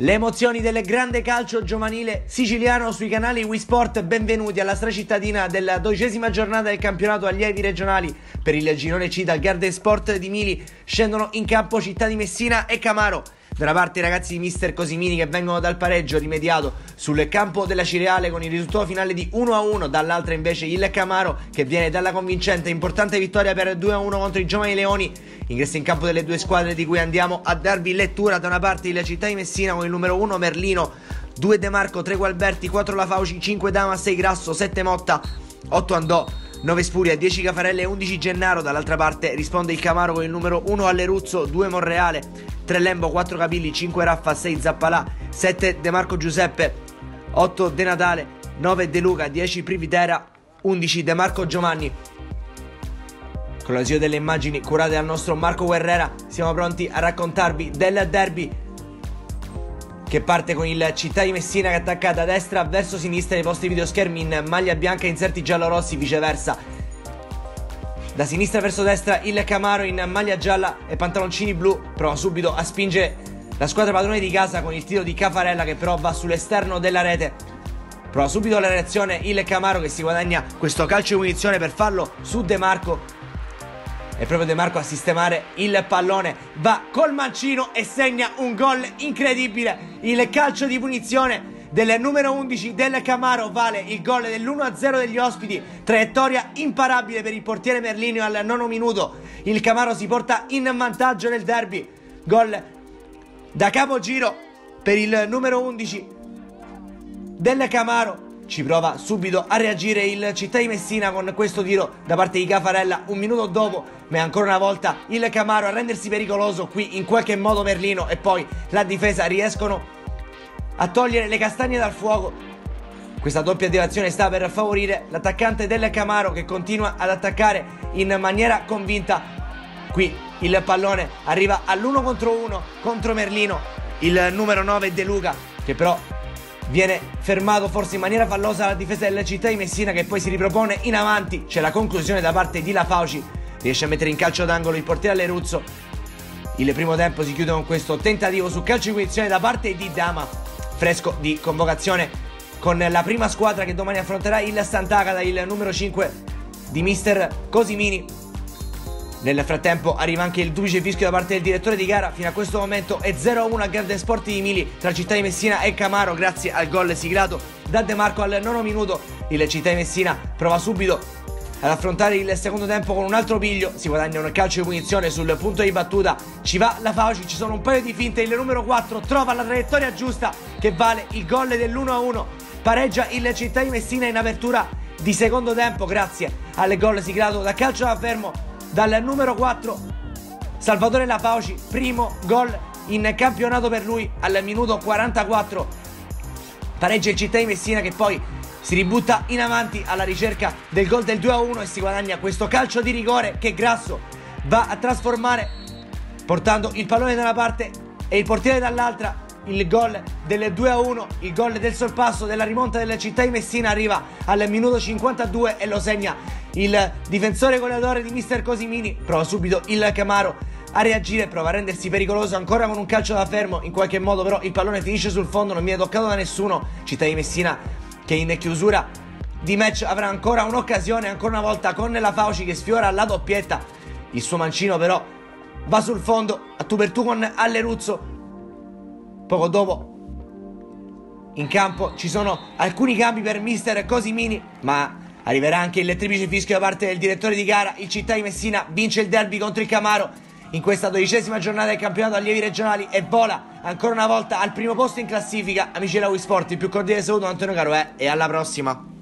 Le emozioni del grande calcio giovanile siciliano sui canali Wii Sport. Benvenuti alla stracittadina della 12ª giornata del campionato allievi regionali. Per il girone C dal Garden Sport di Mili scendono in campo Città di Messina e Camaro. Da una parte i ragazzi di mister Cosimini che vengono dal pareggio rimediato sul campo della Cireale con il risultato finale di 1-1, dall'altra invece il Camaro che viene dalla convincente importante vittoria per 2-1 contro i Giovani Leoni. Ingresso in campo delle due squadre di cui andiamo a darvi lettura. Da una parte il Città di Messina con il numero 1 Merlino, 2 De Marco, 3 Gualberti, 4 Lafauci, 5 Dama, 6 Grasso, 7 Motta, 8 Andò, 9 Spuria, 10 Cafarelle e 11 Gennaro. Dall'altra parte risponde il Camaro con il numero 1 Alleruzzo, 2 Monreale, 3 Lembo, 4 Capilli, 5 Raffa, 6 Zappalà, 7 De Marco Giuseppe, 8 De Natale, 9 De Luca, 10 Privitera, 11 De Marco Giovanni. Con l'ausilio delle immagini curate dal nostro Marco Guerrera siamo pronti a raccontarvi del derby che parte con il Città di Messina che attacca da destra verso sinistra nei vostri videoschermi in maglia bianca e inserti giallo-rossi, viceversa da sinistra verso destra il Camaro in maglia gialla e pantaloncini blu. Prova subito a spingere la squadra padrone di casa con il tiro di Cafarella che però va sull'esterno della rete. Prova subito la reazione il Camaro che si guadagna questo calcio di punizione per farlo su De Marco. E proprio De Marco a sistemare il pallone va col mancino e segna un gol incredibile. Il calcio di punizione del numero 11 del Camaro vale il gol dell'1-0 degli ospiti. Traiettoria imparabile per il portiere Merlino al 9° minuto. Il Camaro si porta in vantaggio nel derby. Gol da capogiro per il numero 11 del Camaro. Ci prova subito a reagire il Città di Messina con questo tiro da parte di Cafarella un minuto dopo, ma è ancora una volta il Camaro a rendersi pericoloso. Qui in qualche modo Merlino e poi la difesa riescono a togliere le castagne dal fuoco. Questa doppia attivazione sta per favorire l'attaccante del Camaro che continua ad attaccare in maniera convinta. Qui il pallone arriva all'1 contro 1 contro Merlino, il numero 9 De Luca che però viene fermato forse in maniera fallosa dalla difesa della Città di Messina che poi si ripropone in avanti. C'è la conclusione da parte di Lafauci, riesce a mettere in calcio d'angolo il portiere Alleruzzo. Il primo tempo si chiude con questo tentativo su calcio di punizione da parte di Dama, fresco di convocazione con la prima squadra che domani affronterà il Sant'Agata, il numero 5 di mister Cosimini. Nel frattempo arriva anche il duplice fischio da parte del direttore di gara. Fino a questo momento è 0-1 al Garden Sport di Mili tra Città di Messina e Camaro grazie al gol siglato da De Marco al 9° minuto. Il Città di Messina prova subito ad affrontare il secondo tempo con un altro piglio, si guadagna un calcio di punizione sul punto di battuta, ci va la Fauci, ci sono un paio di finte, il numero 4 trova la traiettoria giusta che vale il gol dell'1-1, pareggia il Città di Messina in apertura di secondo tempo grazie al gol siglato da calcio da fermo dal numero 4 Salvatore Lafauci, primo gol in campionato per lui al minuto 44. Pareggia il Città di Messina che poi si ributta in avanti alla ricerca del gol del 2-1 e si guadagna questo calcio di rigore che Grasso va a trasformare portando il pallone da una parte e il portiere dall'altra. Il gol del 2-1, il gol del sorpasso della rimonta della Città di Messina arriva al minuto 52 e lo segna il difensore goleadore di mister Cosimini. Prova subito il Camaro a reagire, prova a rendersi pericoloso ancora con un calcio da fermo. In qualche modo però il pallone finisce sul fondo, non viene toccato da nessuno. Città di Messina che in chiusura di match avrà ancora un'occasione, ancora una volta con la Fauci che sfiora la doppietta. Il suo mancino però va sul fondo a tu per tu con Alleruzzo. Poco dopo in campo ci sono alcuni cambi per mister Cosimini, ma arriverà anche il triplice fischio da parte del direttore di gara. Il Città di Messina vince il derby contro il Camaro in questa 12ª giornata del campionato allievi regionali e vola ancora una volta al primo posto in classifica. Amici della Wii Sport, il più cordiale saluto da Antonio Caroè e alla prossima.